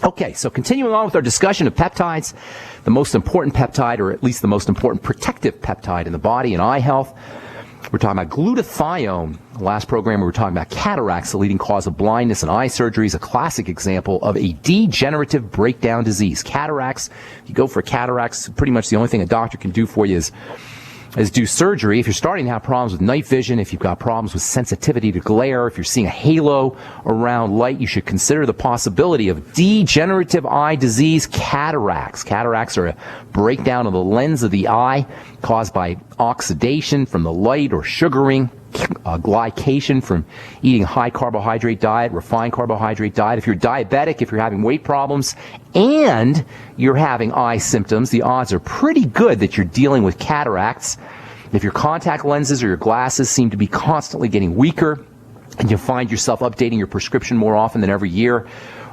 Okay, so continuing on with our discussion of peptides, the most important peptide, or at least the most important protective peptide in the body and eye health, we're talking about glutathione. Last program we were talking about cataracts, the leading cause of blindness and eye surgery, is a classic example of a degenerative breakdown disease. Cataracts, if you go for cataracts, pretty much the only thing a doctor can do for you is do surgery. If you're starting to have problems with night vision, if you've got problems with sensitivity to glare, if you're seeing a halo around light, you should consider the possibility of degenerative eye disease, cataracts. Cataracts are a breakdown of the lens of the eye caused by oxidation from the light or sugaring, glycation from eating high carbohydrate diet, refined carbohydrate diet. If you're diabetic, if you're having weight problems, and you're having eye symptoms, the odds are pretty good that you're dealing with cataracts. If your contact lenses or your glasses seem to be constantly getting weaker, and you find yourself updating your prescription more often than every year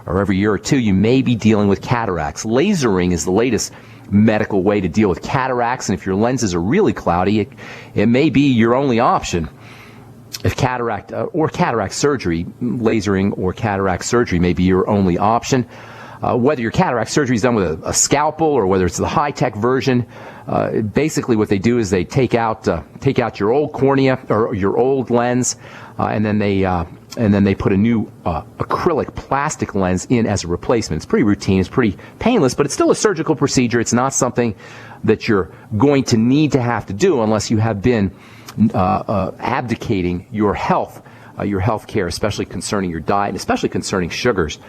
or two, you may be dealing with cataracts. Lasering is the latest medical way to deal with cataracts, and if your lenses are really cloudy, it may be your only option. If cataract or cataract surgery, lasering or cataract surgery may be your only option. Whether your cataract surgery is done with a scalpel or whether it's the high-tech version, basically what they do is they take out your old cornea or your old lens, and then they put a new acrylic plastic lens in as a replacement. It's pretty routine, it's pretty painless, but it's still a surgical procedure. It's not something that you're going to need to have to do unless you have been abdicating your health care, especially concerning your diet and especially concerning sugars,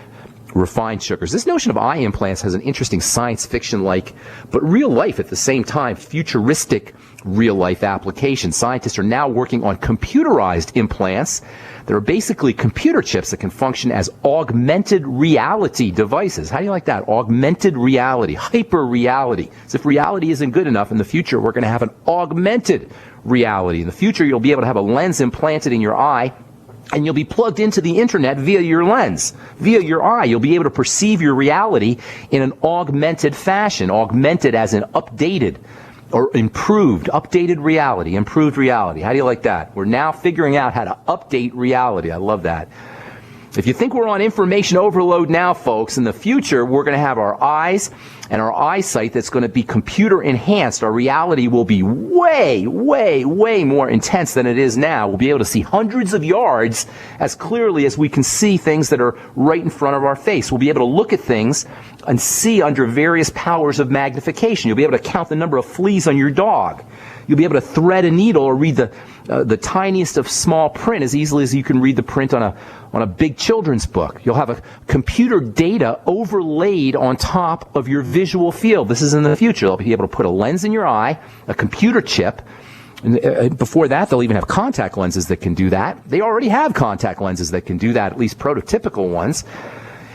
refined sugars. This notion of eye implants has an interesting science fiction-like, but real life at the same time, futuristic real-life application. Scientists are now working on computerized implants that are basically computer chips that can function as augmented reality devices. How do you like that? Augmented reality, hyper reality. As if reality isn't good enough, in the future we're going to have an augmented reality. In the future you'll be able to have a lens implanted in your eye, and you'll be plugged into the internet via your lens, via your eye. You'll be able to perceive your reality in an augmented fashion, augmented as in updated or improved, updated reality, improved reality. How do you like that? We're now figuring out how to update reality. I love that. If you think we're on information overload now, folks, in the future we're going to have our eyes and our eyesight that's going to be computer enhanced. Our reality will be way, way, way more intense than it is now. We'll be able to see hundreds of yards as clearly as we can see things that are right in front of our face. We'll be able to look at things and see under various powers of magnification. You'll be able to count the number of fleas on your dog. You'll be able to thread a needle or read the tiniest of small print as easily as you can read the print on a big children's book. You'll have a computer data overlaid on top of your visual field. This is in the future. They'll be able to put a lens in your eye, a computer chip. And before that, they'll even have contact lenses that can do that. They already have contact lenses that can do that, at least prototypical ones.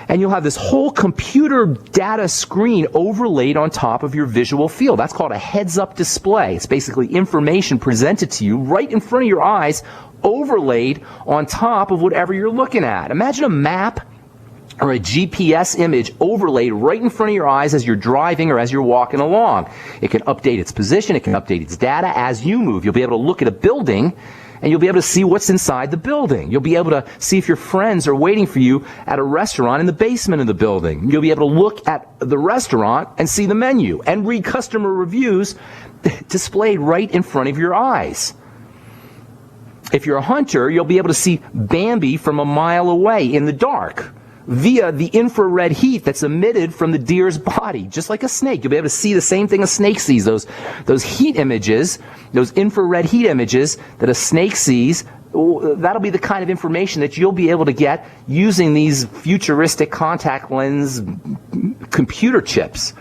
And you'll have this whole computer data screen overlaid on top of your visual field. That's called a heads-up display. It's basically information presented to you right in front of your eyes, overlaid on top of whatever you're looking at. Imagine a map or a GPS image overlaid right in front of your eyes as you're driving or as you're walking along. It can update its position, it can update its data as you move. You'll be able to look at a building and you'll be able to see what's inside the building. You'll be able to see if your friends are waiting for you at a restaurant in the basement of the building. You'll be able to look at the restaurant and see the menu and read customer reviews displayed right in front of your eyes. If you're a hunter, you'll be able to see Bambi from a mile away in the dark via the infrared heat that's emitted from the deer's body, just like a snake. You'll be able to see the same thing a snake sees, those heat images, those infrared heat images that a snake sees. That'll be the kind of information that you'll be able to get using these futuristic contact lens computer chips.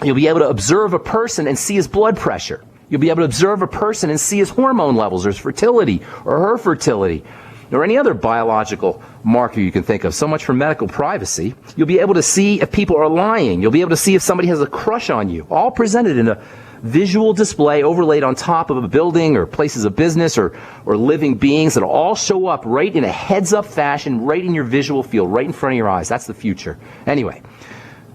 You'll be able to observe a person and see his blood pressure. You'll be able to observe a person and see his hormone levels or his fertility or her fertility, or any other biological marker you can think of. So much for medical privacy. You'll be able to see if people are lying. You'll be able to see if somebody has a crush on you. All presented in a visual display overlaid on top of a building or places of business or living beings that'll all show up right in a heads-up fashion, right in your visual field, right in front of your eyes. That's the future. Anyway,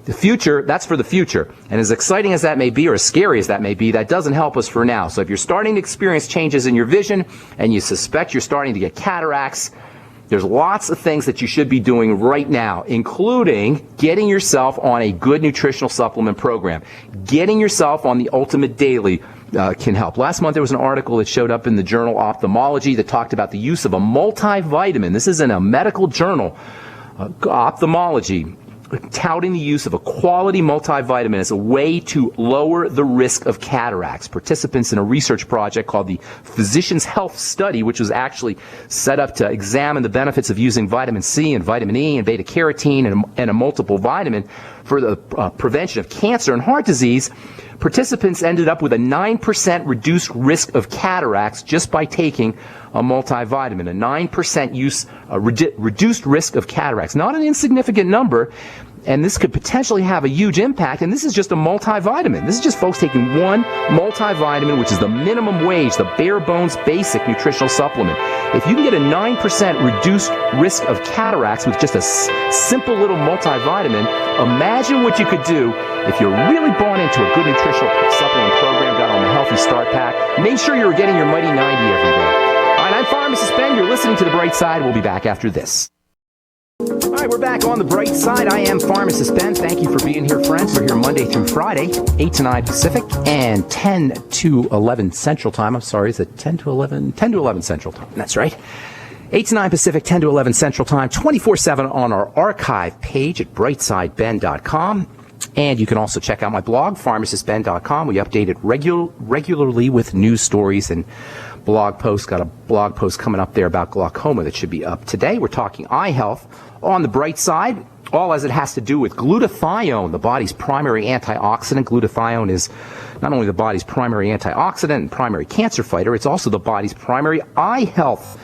the future, that's for the future. And as exciting as that may be, or as scary as that may be, that doesn't help us for now. So if you're starting to experience changes in your vision and you suspect you're starting to get cataracts, There's lots of things that you should be doing right now, including getting yourself on a good nutritional supplement program. Getting yourself on the Ultimate Daily can help. Last month there was an article that showed up in the journal Ophthalmology that talked about the use of a multivitamin. This is in a medical journal, Ophthalmology, touting the use of a quality multivitamin as a way to lower the risk of cataracts. Participants in a research project called the Physician's Health Study, which was actually set up to examine the benefits of using vitamin C and vitamin E and beta-carotene and a multiple vitamin for the prevention of cancer and heart disease, participants ended up with a 9% reduced risk of cataracts just by taking a multivitamin. A 9% reduced risk of cataracts. Not an insignificant number, and this could potentially have a huge impact, and this is just a multivitamin. This is just folks taking one multivitamin, which is the minimum wage, the bare bones basic nutritional supplement. If you can get a 9% reduced risk of cataracts with just a simple little multivitamin, imagine what you could do if you're really bought into a good nutritional supplement program, got on the Healthy Start Pack. Make sure you're getting your Mighty 90 every day. All right, I'm Pharmacist Ben. You're listening to The Bright Side. We'll be back after this. All right, we're back on The Bright Side. I am Pharmacist Ben. Thank you for being here, friends. We're here Monday through Friday, 8 to 9 Pacific and 10 to 11 Central Time. I'm sorry, is it 10 to 11? 10 to 11 Central Time. That's right. 8 to 9 Pacific, 10 to 11 Central Time, 24/7 on our archive page at brightsideben.com. And you can also check out my blog, pharmacistben.com. We update it regularly with news stories and blog posts. Got a blog post coming up there about glaucoma that should be up today. We're talking eye health on The Bright Side, all as it has to do with glutathione, the body's primary antioxidant. Glutathione is not only the body's primary antioxidant and primary cancer fighter, it's also the body's primary eye health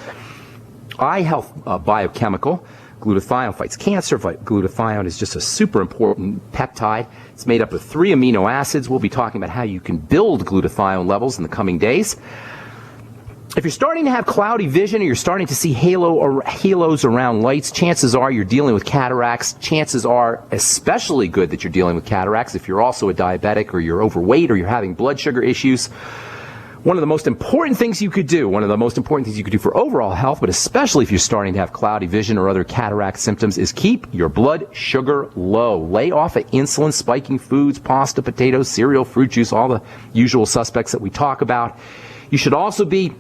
biochemical. Glutathione fights cancer. Glutathione is just a super important peptide. It's made up of 3 amino acids. We'll be talking about how you can build glutathione levels in the coming days. If you're starting to have cloudy vision or you're starting to see halos around lights, chances are you're dealing with cataracts. Chances are especially good that you're dealing with cataracts if you're also a diabetic or you're overweight or you're having blood sugar issues. One of the most important things you could do for overall health, but especially if you're starting to have cloudy vision or other cataract symptoms, is keep your blood sugar low. Lay off of insulin spiking foods, pasta, potatoes, cereal, fruit juice, all the usual suspects that we talk about. You should also be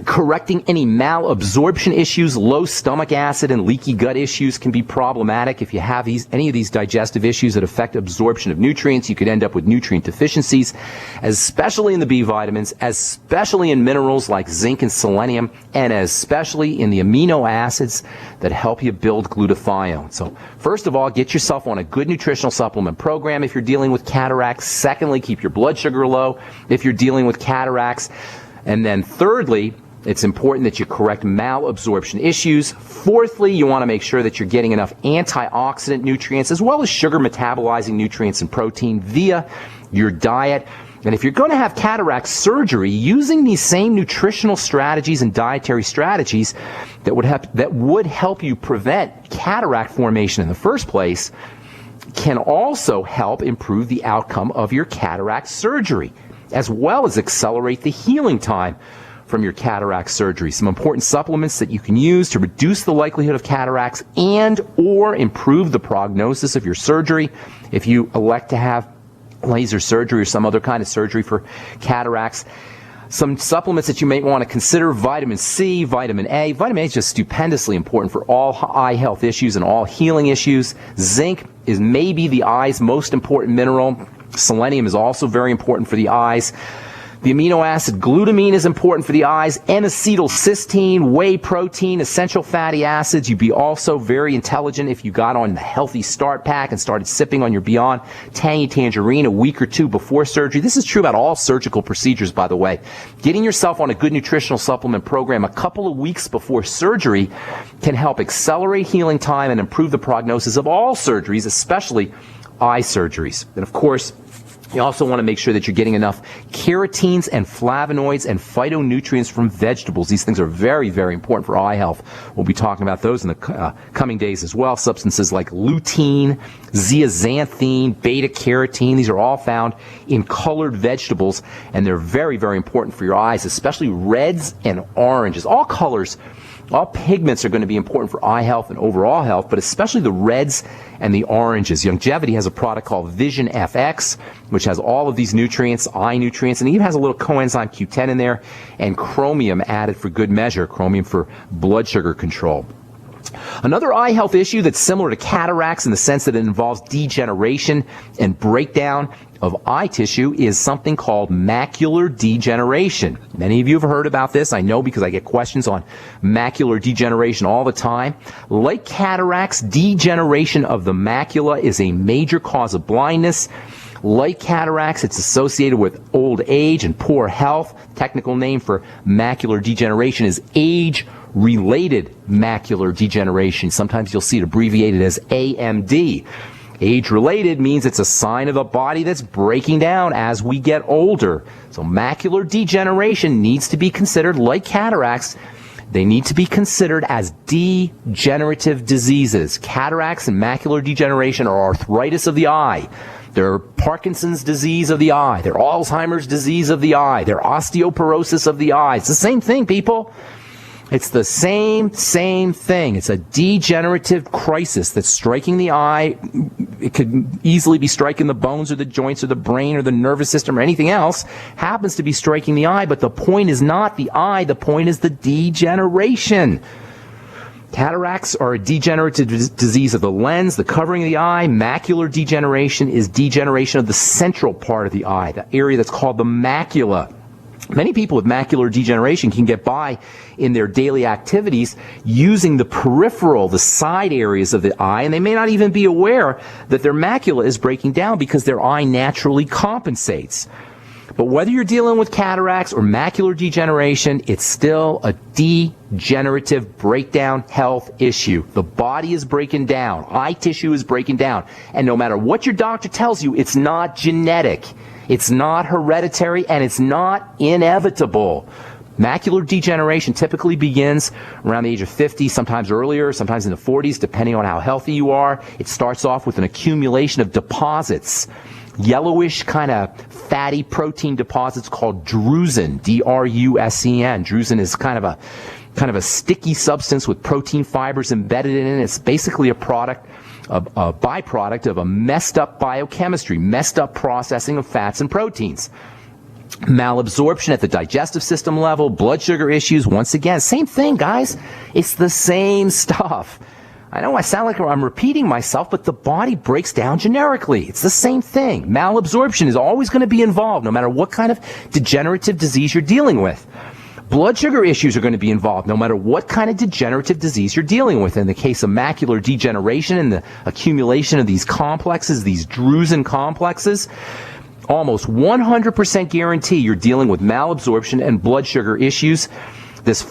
correcting any malabsorption issues. Low stomach acid and leaky gut issues can be problematic. If you have any of these digestive issues that affect absorption of nutrients, you could end up with nutrient deficiencies, especially in the B vitamins, especially in minerals like zinc and selenium, and especially in the amino acids that help you build glutathione. So first of all, get yourself on a good nutritional supplement program if you're dealing with cataracts. Secondly, keep your blood sugar low if you're dealing with cataracts. And then thirdly, it's important that you correct malabsorption issues. Fourthly, you want to make sure that you're getting enough antioxidant nutrients as well as sugar metabolizing nutrients and protein via your diet. And if you're going to have cataract surgery, using these same nutritional strategies and dietary strategies that would help you prevent cataract formation in the first place can also help improve the outcome of your cataract surgery, as well as accelerate the healing time from your cataract surgery. Some important supplements that you can use to reduce the likelihood of cataracts and or improve the prognosis of your surgery if you elect to have laser surgery or some other kind of surgery for cataracts. Some supplements that you may want to consider: vitamin C, vitamin A. Vitamin A is just stupendously important for all eye health issues and all healing issues. Zinc is maybe the eye's most important mineral. Selenium is also very important for the eyes. The amino acid glutamine is important for the eyes. N-acetylcysteine, whey protein, essential fatty acids. You'd be also very intelligent if you got on the Healthy Start Pack and started sipping on your Beyond Tangy Tangerine a week or two before surgery. This is true about all surgical procedures, by the way. Getting yourself on a good nutritional supplement program a couple of weeks before surgery can help accelerate healing time and improve the prognosis of all surgeries, especially eye surgeries. And of course, you also want to make sure that you're getting enough carotenes and flavonoids and phytonutrients from vegetables. These things are very, very important for eye health. We'll be talking about those in the coming days as well. Substances like lutein, zeaxanthine, beta-carotene, these are all found in colored vegetables, and they're very, very important for your eyes, especially reds and oranges. All colors All pigments are going to be important for eye health and overall health, but especially the reds and the oranges. Longevity has a product called Vision FX, which has all of these nutrients, eye nutrients, and it even has a little coenzyme Q10 in there, and chromium added for good measure, chromium for blood sugar control. Another eye health issue that's similar to cataracts in the sense that it involves degeneration and breakdown of eye tissue is something called macular degeneration. Many of you have heard about this, I know, because I get questions on macular degeneration all the time. Like cataracts, degeneration of the macula is a major cause of blindness. Like cataracts, it's associated with old age and poor health. Technical name for macular degeneration is age-related macular degeneration. Sometimes you'll see it abbreviated as AMD. Age-related means it's a sign of a body that's breaking down as we get older. So macular degeneration needs to be considered, like cataracts, they need to be considered as degenerative diseases. Cataracts and macular degeneration are arthritis of the eye. They're Parkinson's disease of the eye. They're Alzheimer's disease of the eye. They're osteoporosis of the eye. It's the same thing, people. It's the same thing. It's a degenerative crisis that's striking the eye. It could easily be striking the bones or the joints or the brain or the nervous system or anything else. Happens to be striking the eye, but the point is not the eye. The point is the degeneration. Cataracts are a degenerative disease of the lens, the covering of the eye. Macular degeneration is degeneration of the central part of the eye, the area that's called the macula. Many people with macular degeneration can get by in their daily activities using the peripheral, the side areas of the eye, and they may not even be aware that their macula is breaking down because their eye naturally compensates. But whether you're dealing with cataracts or macular degeneration, it's still a degenerative breakdown health issue. The body is breaking down. Eye tissue is breaking down. And no matter what your doctor tells you, it's not genetic. It's not hereditary, and it's not inevitable. Macular degeneration typically begins around the age of 50, sometimes earlier, sometimes in the 40s, depending on how healthy you are. It starts off with an accumulation of deposits, yellowish kind of fatty protein deposits called drusen, D-R-U-S-E-N. Drusen is kind of a sticky substance with protein fibers embedded in it. It's basically a byproduct of a messed up biochemistry, messed up processing of fats and proteins. Malabsorption at the digestive system level, blood sugar issues, once again, same thing, guys. It's the same stuff. I know I sound like I'm repeating myself, but the body breaks down generically. It's the same thing. Malabsorption is always going to be involved, no matter what kind of degenerative disease you're dealing with. Blood sugar issues are going to be involved no matter what kind of degenerative disease you're dealing with. In the case of macular degeneration and the accumulation of these complexes, these drusen complexes, almost 100% guarantee you're dealing with malabsorption and blood sugar issues. This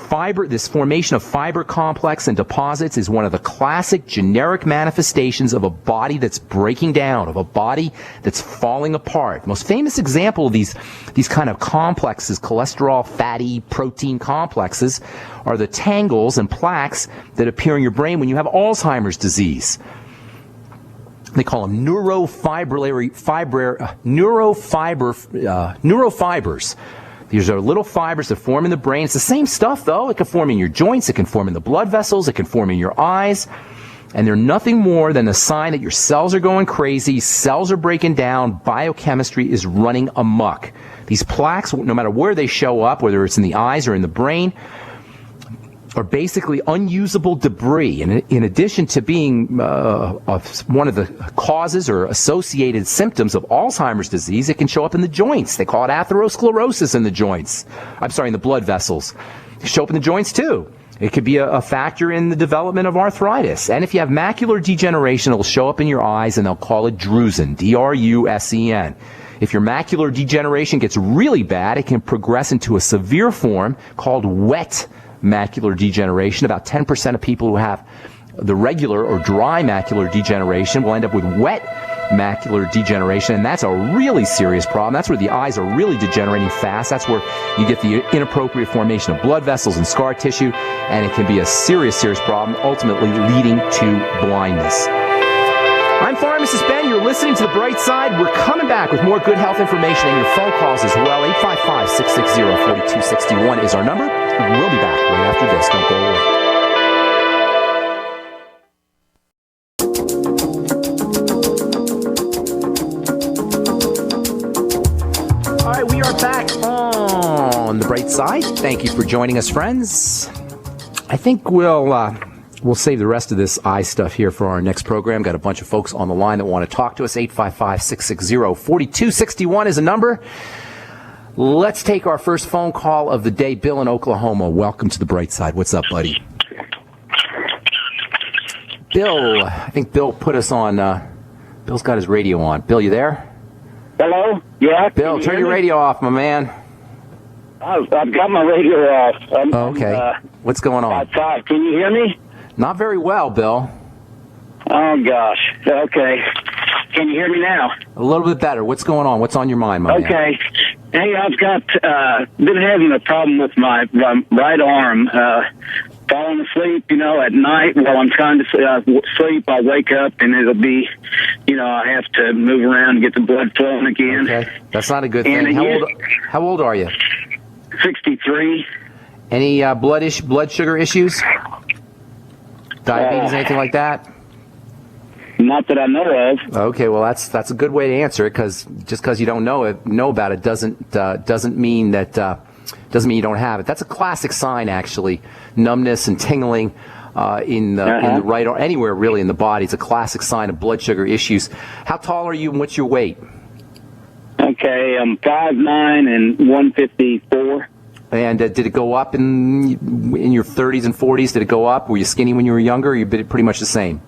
formation of fiber complex and deposits is one of the classic generic manifestations of a body that's breaking down, of a body that's falling apart. The most famous example of these kind of complexes, cholesterol, fatty, protein complexes, are the tangles and plaques that appear in your brain when you have Alzheimer's disease. They call them neurofibers. These are little fibers that form in the brain. It's the same stuff, though. It can form in your joints. It can form in the blood vessels. It can form in your eyes. And they're nothing more than a sign that your cells are going crazy, cells are breaking down, biochemistry is running amok. These plaques, no matter where they show up, whether it's in the eyes or in the brain, are basically unusable debris. And in addition to being one of the causes or associated symptoms of Alzheimer's disease, it can show up in the joints. They call it atherosclerosis in the joints. In the blood vessels. They show up in the joints too. It could be a factor in the development of arthritis. And if you have macular degeneration, it'll show up in your eyes, and they'll call it drusen, D-R-U-S-E-N. If your macular degeneration gets really bad, it can progress into a severe form called wet macular degeneration. About 10% of people who have the regular or dry macular degeneration will end up with wet macular degeneration, and that's a really serious problem. That's where the eyes are really degenerating fast. That's where you get the inappropriate formation of blood vessels and scar tissue, and it can be a serious problem, ultimately leading to blindness. I'm Pharmacist Ben. You're listening to The Bright Side. We're coming back with more good health information and your phone calls as well. 855-660-4261 is our number. We'll be back right after this. Don't go away. are back on the bright side. Thank you for joining us, friends. I think we'll save the rest of this eye stuff here for our next program. Got a bunch of folks on the line that want to talk to us. 855-660-4261 is a number. Let's take our first phone call of the day. Bill in Oklahoma. Welcome to the bright side. What's up, buddy? Bill, I think Bill put us on. Bill's got his radio on. Bill, you there? Hello? Yeah? Bill, turn your radio off, my man. I've got my radio off. Okay. What's going on? Outside. Can you hear me? Not very well, Bill. Oh, gosh. Okay. Can you hear me now? A little bit better. What's going on? What's on your mind, my man? Okay. Hey, I've got, been having a problem with my right arm. Falling asleep, at night while I'm trying to sleep, I'll wake up and it'll be, I have to move around and get the blood flowing again. Okay. That's not a good thing. How old are you? 63. Any blood sugar issues? Diabetes, anything like that? Not that I know of. Okay, well that's a good way to answer it, because just because you don't know about it doesn't mean that you don't have it. That's a classic sign, actually. Numbness and tingling in the right or anywhere really in the body. It's a classic sign of blood sugar issues. How tall are you and what's your weight? Okay, I'm 5'9" and 154. And did it go up in your 30s and 40s? Did it go up? Were you skinny when you were younger, or you pretty much the same?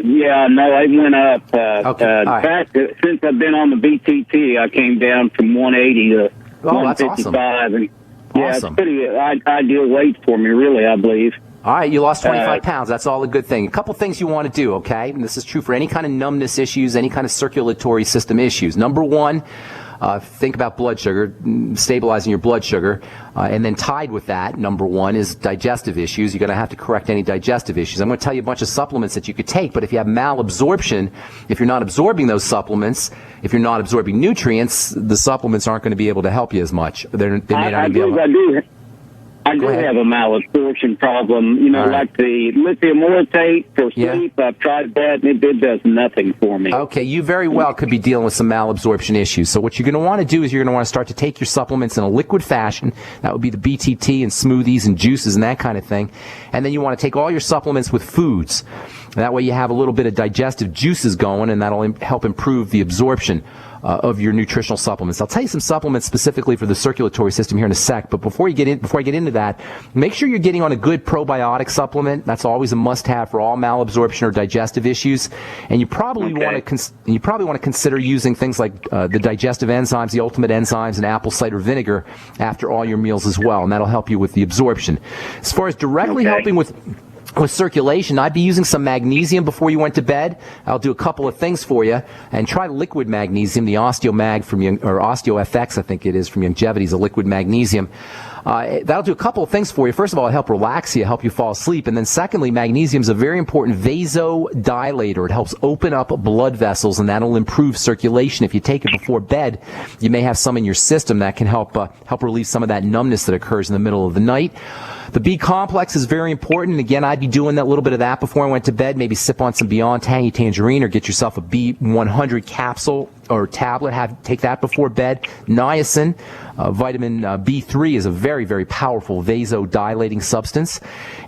Yeah, no, it went up. Okay. In fact, since I've been on the BTT, I came down from 180 to 155. That's awesome. Yeah, awesome. It's pretty ideal weight for me, really, I believe. All right, you lost 25 pounds. That's all a good thing. A couple things you want to do, okay? And this is true for any kind of numbness issues, any kind of circulatory system issues. Number one, think about blood sugar, stabilizing your blood sugar. And then tied with that, number one, is digestive issues. You're going to have to correct any digestive issues. I'm going to tell you a bunch of supplements that you could take, but if you have malabsorption, if you're not absorbing those supplements, if you're not absorbing nutrients, the supplements aren't going to be able to help you as much. They may not be able to. I do have a malabsorption problem, like the lithium orotate for sleep. Yeah. I've tried that, and it does nothing for me. Okay, you very well could be dealing with some malabsorption issues. So what you're going to want to do is you're going to want to start to take your supplements in a liquid fashion. That would be the BTT and smoothies and juices and that kind of thing. And then you want to take all your supplements with foods. That way you have a little bit of digestive juices going, and that'll help improve the absorption of your nutritional supplements. I'll tell you some supplements specifically for the circulatory system here in a sec, but before I get into that, make sure you're getting on a good probiotic supplement. That's always a must-have for all malabsorption or digestive issues. And you probably want to consider using things like the digestive enzymes, the ultimate enzymes, and apple cider vinegar after all your meals as well, and that'll help you with the absorption. As far as directly helping with circulation, I'd be using some magnesium before you went to bed. I'll do a couple of things for you, and try liquid magnesium, the OsteoMag from OsteoFX, I think it is, from Longevity, is a liquid magnesium. That'll do a couple of things for you. First of all, it'll help relax you, help you fall asleep. And then secondly, magnesium is a very important vasodilator. It helps open up blood vessels, and that'll improve circulation. If you take it before bed, you may have some in your system that can help relieve some of that numbness that occurs in the middle of the night. The B complex is very important. Again, I'd be doing that little bit of that before I went to bed. Maybe sip on some Beyond Tangy Tangerine, or get yourself a B100 capsule or tablet. Take that before bed. Niacin, vitamin B3 is a very, very powerful vasodilating substance.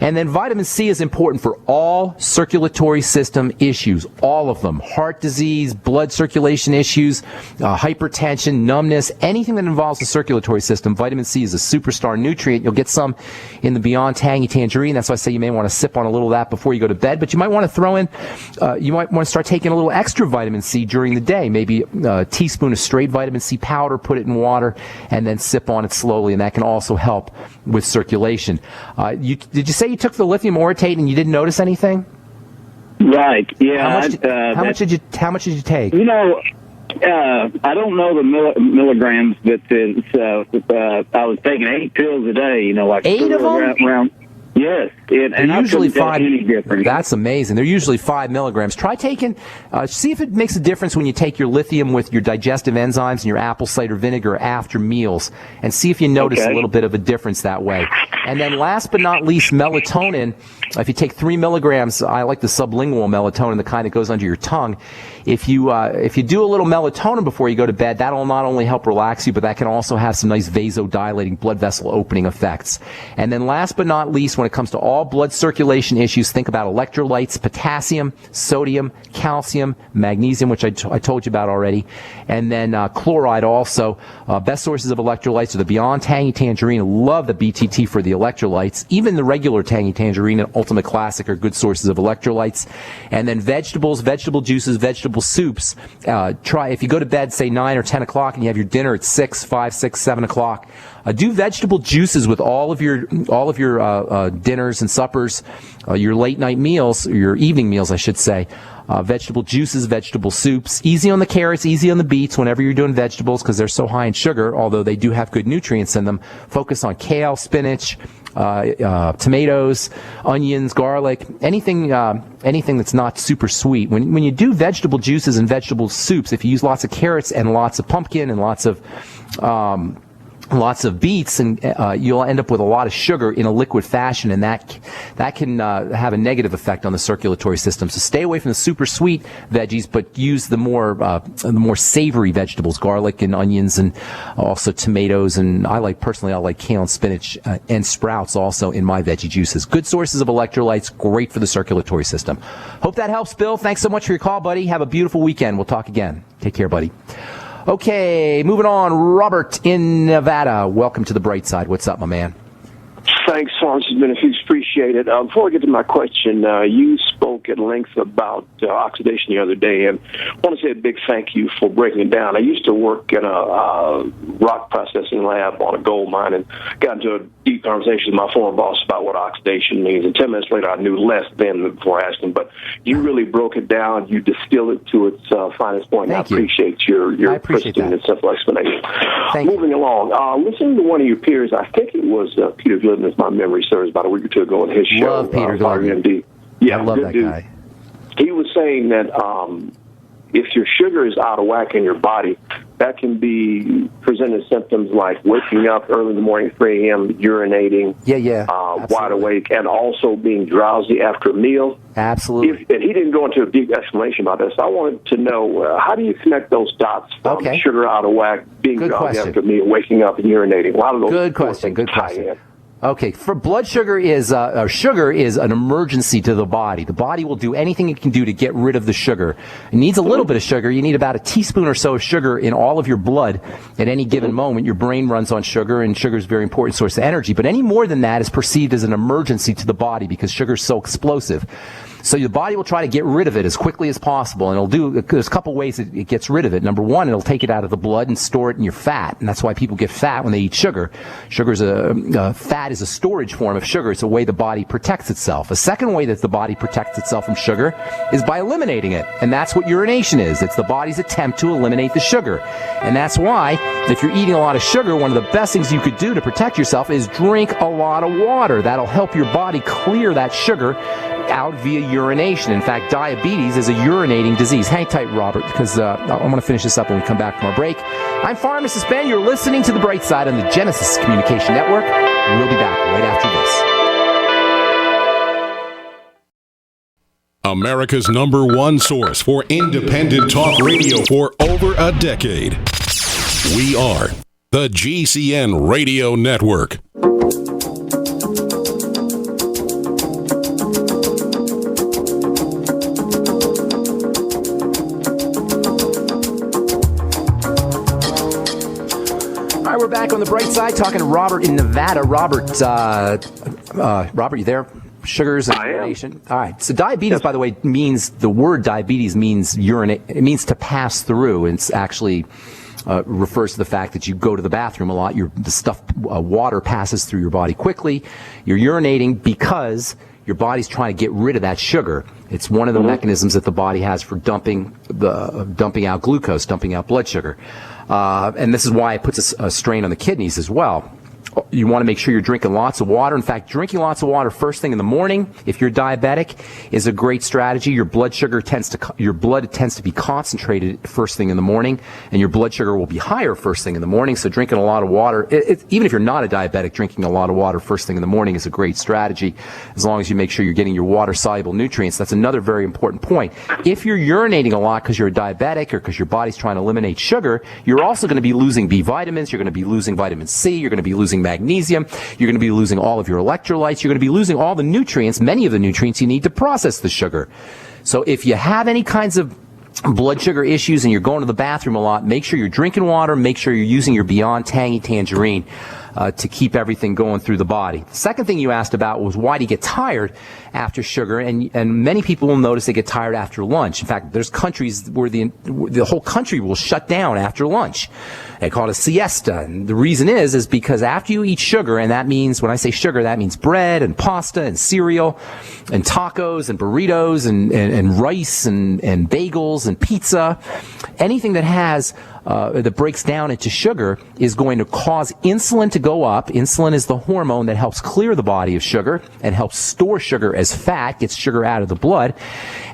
And then vitamin C is important for all circulatory system issues, all of them. Heart disease, blood circulation issues, hypertension, numbness, anything that involves the circulatory system. Vitamin C is a superstar nutrient. You'll get some in the Beyond Tangy Tangerine. That's why I say you may want to sip on a little of that before you go to bed. But you might want to throw in, you might want to start taking a little extra vitamin C during the day. Maybe a teaspoon of straight vitamin C powder, put it in water, and then sip on it slowly, and that can also help with circulation. Did you say you took the lithium orotate and you didn't notice anything? Right. Yeah. How much did you take? I don't know the milligrams, but I was taking 8 pills a day. Like 8 of them? Yes, and I usually couldn't tell 5. any difference. That's amazing. They're usually 5 milligrams. Try taking, see if it makes a difference when you take your lithium with your digestive enzymes and your apple cider vinegar after meals, and see if you notice a little bit of a difference that way. And then last but not least, melatonin. If you take 3 milligrams, I like the sublingual melatonin, the kind that goes under your tongue. If you do a little melatonin before you go to bed, that'll not only help relax you, but that can also have some nice vasodilating, blood vessel opening effects. And then last but not least, when it comes to all blood circulation issues, think about electrolytes: potassium, sodium, calcium, magnesium, which I told you about already, and then chloride also. Best sources of electrolytes are the Beyond Tangy Tangerine. Love the BTT for the electrolytes. Even the regular Tangy Tangerine and Ultimate Classic are good sources of electrolytes. And then vegetables, vegetable juices, vegetable soups. If you go to bed, say 9 or 10 o'clock, and you have your dinner at 6, 5, 6, 7 o'clock, do vegetable juices with all of your dinners and suppers, your late night meals, or your evening meals, I should say. Vegetable juices, vegetable soups. Easy on the carrots, easy on the beets whenever you're doing vegetables, because they're so high in sugar, although they do have good nutrients in them. Focus on kale, spinach, tomatoes, onions, garlic, anything that's not super sweet. When you do vegetable juices and vegetable soups, if you use lots of carrots and lots of pumpkin and lots of beets, and you'll end up with a lot of sugar in a liquid fashion, and that can have a negative effect on the circulatory system. So stay away from the super sweet veggies, but use the more savory vegetables, garlic and onions, and also tomatoes. And I like kale and spinach and sprouts also in my veggie juices. Good sources of electrolytes, great for the circulatory system. Hope that helps, Bill. Thanks so much for your call, buddy. Have a beautiful weekend. We'll talk again. Take care, buddy. Okay, moving on. Robert in Nevada. Welcome to the bright side. What's up, my man? Thanks, Pharmacist. It's been a huge appreciated. Before I get to my question, you spoke at length about oxidation the other day, and I want to say a big thank you for breaking it down. I used to work in a rock processing lab on a gold mine, and got into a deep conversation with my former boss about what oxidation means. And 10 minutes later, I knew less than before asking, but you really broke it down. You distilled it to its finest point. Thank you. I appreciate your pristine and simple explanation. Moving along, listening to one of your peers, I think it was Peter Glidden, if my memory serves, about a week or two ago on his show. Love Peter Glidden. Yeah, I love that dude. guy. He was saying that if your sugar is out of whack in your body, that can be presented symptoms like waking up early in the morning, 3 a.m., urinating, wide awake, and also being drowsy after a meal. Absolutely. And he didn't go into a deep explanation about this. I wanted to know, how do you connect those dots from sugar out of whack, being drowsy after a meal, waking up and urinating? A lot of those Good question. Okay, for blood sugar is an emergency to the body. The body will do anything it can do to get rid of the sugar. It needs a little bit of sugar. You need about a teaspoon or so of sugar in all of your blood at any given moment. Your brain runs on sugar, and sugar is a very important source of energy. But any more than that is perceived as an emergency to the body because sugar is so explosive. So your body will try to get rid of it as quickly as possible, and there's a couple ways it gets rid of it. Number one, it'll take it out of the blood and store it in your fat, and that's why people get fat when they eat sugar. Fat is a storage form of sugar. It's a way the body protects itself. A second way that the body protects itself from sugar is by eliminating it, and that's what urination is. It's the body's attempt to eliminate the sugar, and that's why if you're eating a lot of sugar, one of the best things you could do to protect yourself is drink a lot of water. That'll help your body clear that sugar out via urination. In fact, diabetes is a urinating disease. Hang tight, Robert, because I'm going to finish this up when we come back from our break. I'm Pharmacist Ben. You're listening to The Bright Side on the Genesis Communication Network. We'll be back right after this. America's #1 source for independent talk radio for over a decade. We are the GCN Radio Network. We're back on the bright side talking to Robert in Nevada. Robert, you there? Sugars and urination. All right. So diabetes, by the way, the word diabetes means urinate. It means to pass through. And it's actually refers to the fact that you go to the bathroom a lot. Water passes through your body quickly. You're urinating because your body's trying to get rid of that sugar. It's one of the mechanisms that the body has for dumping out glucose, dumping out blood sugar. And this is why it puts a strain on the kidneys as well. You want to make sure you're drinking lots of water. In fact, drinking lots of water first thing in the morning, if you're diabetic, is a great strategy. Your blood tends to be concentrated first thing in the morning, and your blood sugar will be higher first thing in the morning. So drinking a lot of water, even if you're not a diabetic, drinking a lot of water first thing in the morning is a great strategy, as long as you make sure you're getting your water-soluble nutrients. That's another very important point. If you're urinating a lot because you're a diabetic or because your body's trying to eliminate sugar, you're also going to be losing B vitamins, you're going to be losing vitamin C, you're going to be losing magnesium, you're going to be losing all of your electrolytes, you're going to be losing all the nutrients, many of the nutrients you need to process the sugar. So if you have any kinds of blood sugar issues and you're going to the bathroom a lot, make sure you're drinking water, make sure you're using your Beyond Tangy Tangerine to keep everything going through the body. The second thing you asked about was, why do you get tired after sugar? And many people will notice they get tired after lunch. In fact, there's countries where the whole country will shut down after lunch. They call it a siesta. And the reason is because after you eat sugar, and that means, when I say sugar, that means bread and pasta and cereal and tacos and burritos and rice and bagels and pizza, anything that has that breaks down into sugar is going to cause insulin to go up. Insulin is the hormone that helps clear the body of sugar and helps store sugar as fat, gets sugar out of the blood.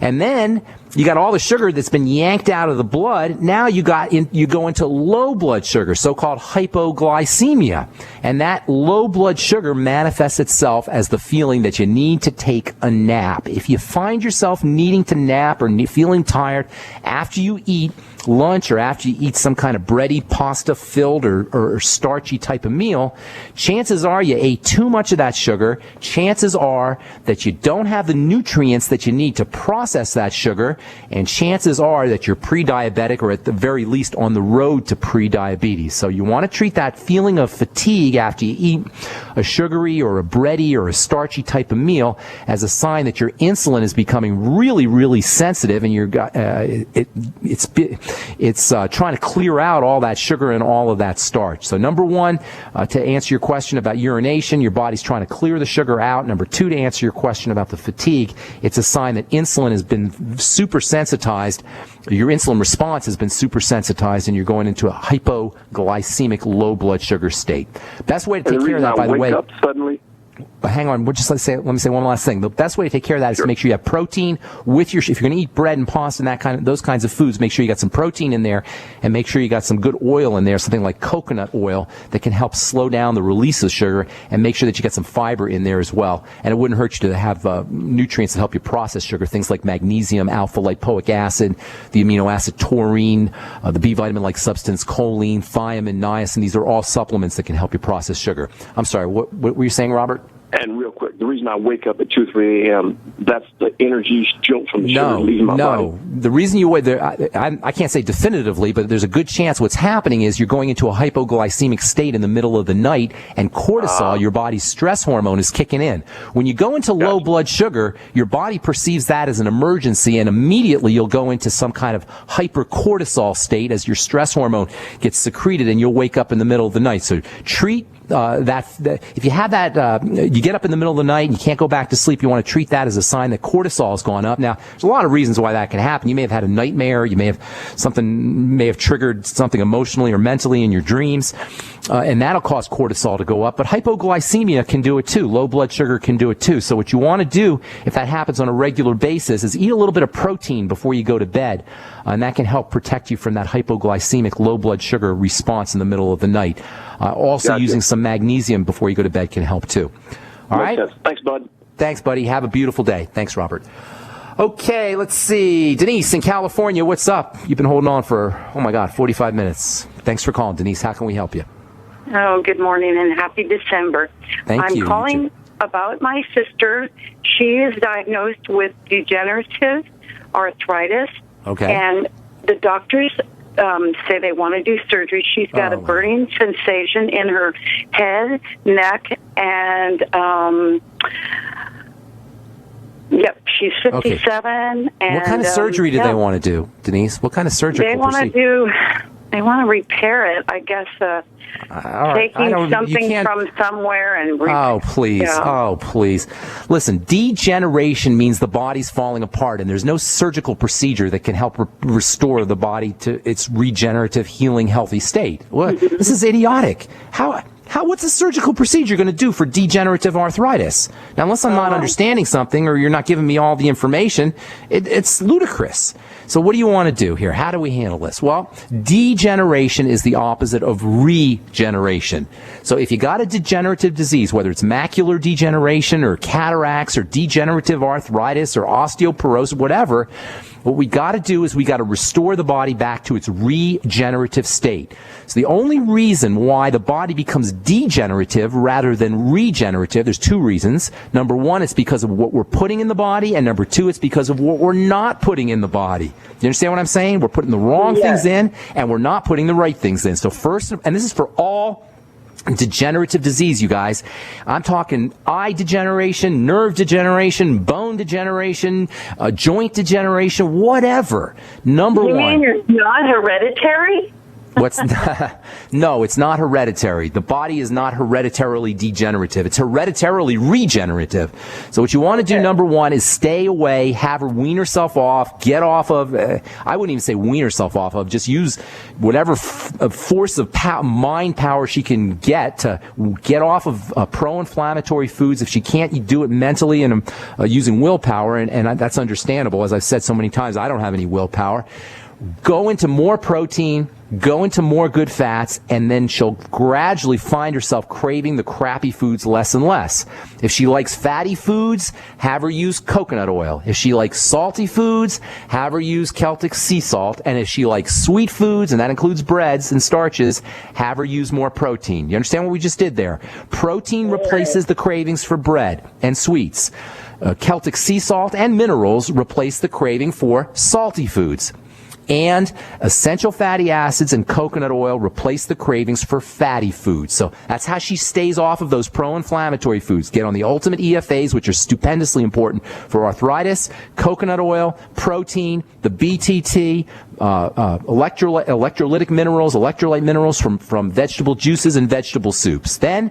And then you got all the sugar that's been yanked out of the blood. Now you go into low blood sugar, so-called hypoglycemia. And that low blood sugar manifests itself as the feeling that you need to take a nap. If you find yourself needing to nap or feeling tired after you eat lunch or after you eat some kind of bready, pasta-filled or starchy type of meal, chances are you ate too much of that sugar. Chances are that you don't have the nutrients that you need to process that sugar, and chances are that you're pre-diabetic, or at the very least on the road to pre-diabetes. So you want to treat that feeling of fatigue after you eat a sugary or a bready or a starchy type of meal as a sign that your insulin is becoming really, really sensitive, and it's trying to clear out all that sugar and all of that starch. So number one, to answer your question about urination, your body's trying to clear the sugar out. Number two, to answer your question about the fatigue, it's a sign that insulin has been super sensitized. Your insulin response has been super sensitized, and you're going into a hypoglycemic low blood sugar state. Best way to take care of that, by the way. Up suddenly. Hang on, let me say one last thing. The best way to take care of that is to make sure you have protein with if you're going to eat bread and pasta and those kinds of foods, make sure you got some protein in there, and make sure you got some good oil in there, something like coconut oil that can help slow down the release of sugar, and make sure that you get some fiber in there as well. And it wouldn't hurt you to have nutrients that help you process sugar, things like magnesium, alpha lipoic acid, the amino acid taurine, the B vitamin-like substance choline, thiamine, niacin. These are all supplements that can help you process sugar. I'm sorry, what were you saying, Robert? And real quick, the reason I wake up at 2 or 3 a.m., that's the energy jolt from the sugar leaving my body. The reason you wake there, I can't say definitively, but there's a good chance what's happening is you're going into a hypoglycemic state in the middle of the night, and cortisol, your body's stress hormone, is kicking in. When you go into low blood sugar, your body perceives that as an emergency, and immediately you'll go into some kind of hypercortisol state as your stress hormone gets secreted, and you'll wake up in the middle of the night. So treat if you have that, you get up in the middle of the night and you can't go back to sleep, you want to treat that as a sign that cortisol has gone up. Now, there's a lot of reasons why that can happen. You may have had a nightmare, you may have triggered something emotionally or mentally in your dreams, and that'll cause cortisol to go up. But hypoglycemia can do it too. Low blood sugar can do it too. So what you want to do, if that happens on a regular basis, is eat a little bit of protein before you go to bed, and that can help protect you from that hypoglycemic low blood sugar response in the middle of the night. Also, using some magnesium before you go to bed can help too. All right? Thanks, bud. Thanks, buddy. Have a beautiful day. Thanks, Robert. Okay, let's see. Denise in California, what's up? You've been holding on for, 45 minutes. Thanks for calling, Denise. How can we help you? Oh, good morning and happy December. Thank you. I'm calling about my sister. She is diagnosed with degenerative arthritis. Okay. And the doctors say they want to do surgery. She's got a burning sensation in her head, neck, and she's 57. Okay. And what kind of surgery do they want to do, Denise? What kind of surgery? They want to repair it, I guess. Taking something from somewhere and please. Listen, degeneration means the body's falling apart, and there's no surgical procedure that can help restore the body to its regenerative, healing, healthy state. Well, this is idiotic. How What's a surgical procedure going to do for degenerative arthritis? Now, unless I'm not understanding something or you're not giving me all the information, it's ludicrous. So what do you want to do here? How do we handle this? Well, degeneration is the opposite of regeneration. So if you got a degenerative disease, whether it's macular degeneration or cataracts or degenerative arthritis or osteoporosis, whatever, what we got to do is we got to restore the body back to its regenerative state. So the only reason why the body becomes degenerative rather than regenerative, there's two reasons. Number one, it's because of what we're putting in the body, and number two, it's because of what we're not putting in the body. You understand what I'm saying? We're putting the wrong things in, and we're not putting the right things in. So first, and this is for all degenerative disease, you guys. I'm talking eye degeneration, nerve degeneration, bone degeneration, joint degeneration, whatever. Number one. You mean it's not hereditary? No, it's not hereditary. The body is not hereditarily degenerative. It's hereditarily regenerative. So what you want to do, number one, is stay away, have her wean herself off, get off of, I wouldn't even say wean herself off of, just use whatever force of mind power she can get to get off of pro-inflammatory foods. If she can't do it mentally and using willpower, and that's understandable. As I've said so many times, I don't have any willpower. Go into more protein, go into more good fats, and then she'll gradually find herself craving the crappy foods less and less. If she likes fatty foods, have her use coconut oil. If she likes salty foods, have her use Celtic sea salt. And if she likes sweet foods, and that includes breads and starches, have her use more protein. You understand what we just did there? Protein replaces the cravings for bread and sweets. Celtic sea salt and minerals replace the craving for salty foods. And essential fatty acids and coconut oil replace the cravings for fatty foods. So that's how she stays off of those pro-inflammatory foods. Get on the ultimate EFAs, which are stupendously important for arthritis, coconut oil, protein, the BTT, electrolytic minerals, electrolyte minerals from vegetable juices and vegetable soups. Then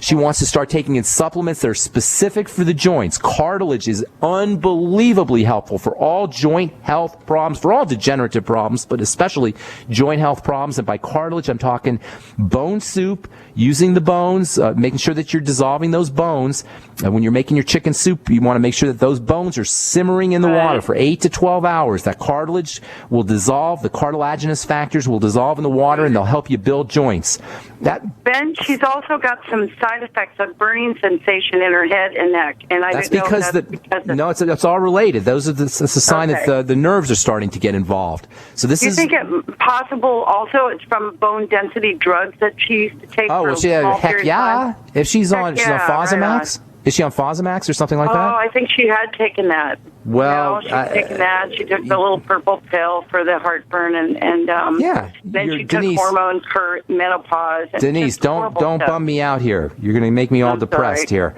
she wants to start taking in supplements that are specific for the joints. Cartilage is unbelievably helpful for all joint health problems, for all degenerative problems, but especially joint health problems. And by cartilage, I'm talking bone soup, using the bones, making sure that you're dissolving those bones. When you're making your chicken soup, you want to make sure that those bones are simmering in the water for 8 to 12 hours. That cartilage will dissolve, the cartilaginous factors will dissolve in the water, and they'll help you build joints. Ben, she's also got some side effects of burning sensation in her head and neck, and that's because it's all related. It's a sign that the nerves are starting to get involved. So this is. Do you think it possible? Also, it's from bone density drugs that she used to take. Oh, heck yeah! If she's on Fosamax. Right. Is she on Fosamax or something like that? Oh, I think she had taken that. Well, she's taken that. She took the little purple pill for the heartburn, and then she took hormones for menopause. Denise, don't bum me out here. You're going to make me all depressed here.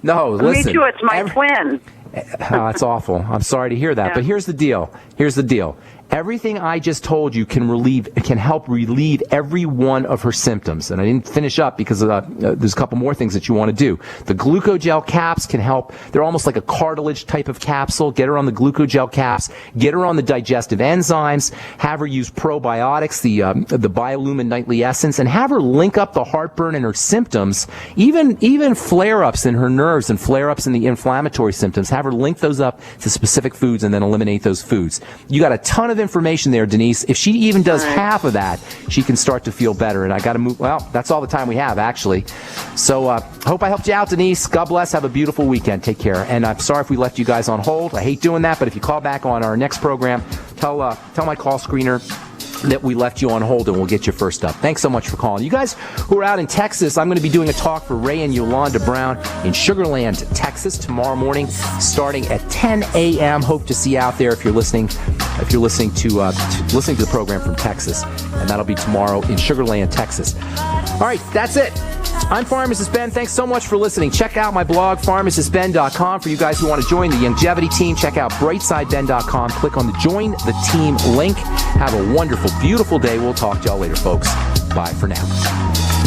No, listen. Me too. It's my twin. That's awful. I'm sorry to hear that. Yeah. But here's the deal. Everything I just told you can help relieve every one of her symptoms. And I didn't finish up because there's a couple more things that you want to do. The glucogel caps can help. They're almost like a cartilage type of capsule. Get her on the glucogel caps. Get her on the digestive enzymes. Have her use probiotics, the Biolumin Nightly Essence, and have her link up the heartburn and her symptoms, even flare-ups in her nerves and flare-ups in the inflammatory symptoms. Have her link those up to specific foods and then eliminate those foods. You got a ton of information there, Denise. If she even does half of that, she can start to feel better. And I got to move. Well, that's all the time we have, actually. So hope I helped you out, Denise. God bless. Have a beautiful weekend. Take care. And I'm sorry if we left you guys on hold. I hate doing that, but if you call back on our next program, tell my call screener that we left you on hold, and we'll get you first up. Thanks so much for calling. You guys who are out in Texas, I'm going to be doing a talk for Ray and Yolanda Brown in Sugarland, Texas, tomorrow morning, starting at 10 a.m. Hope to see you out there if you're listening to the program from Texas, and that'll be tomorrow in Sugarland, Texas. All right, that's it. I'm Pharmacist Ben. Thanks so much for listening. Check out my blog, pharmacistben.com. For you guys who want to join the longevity team, check out brightsideben.com. Click on the Join the Team link. Have a wonderful, beautiful day. We'll talk to y'all later, folks. Bye for now.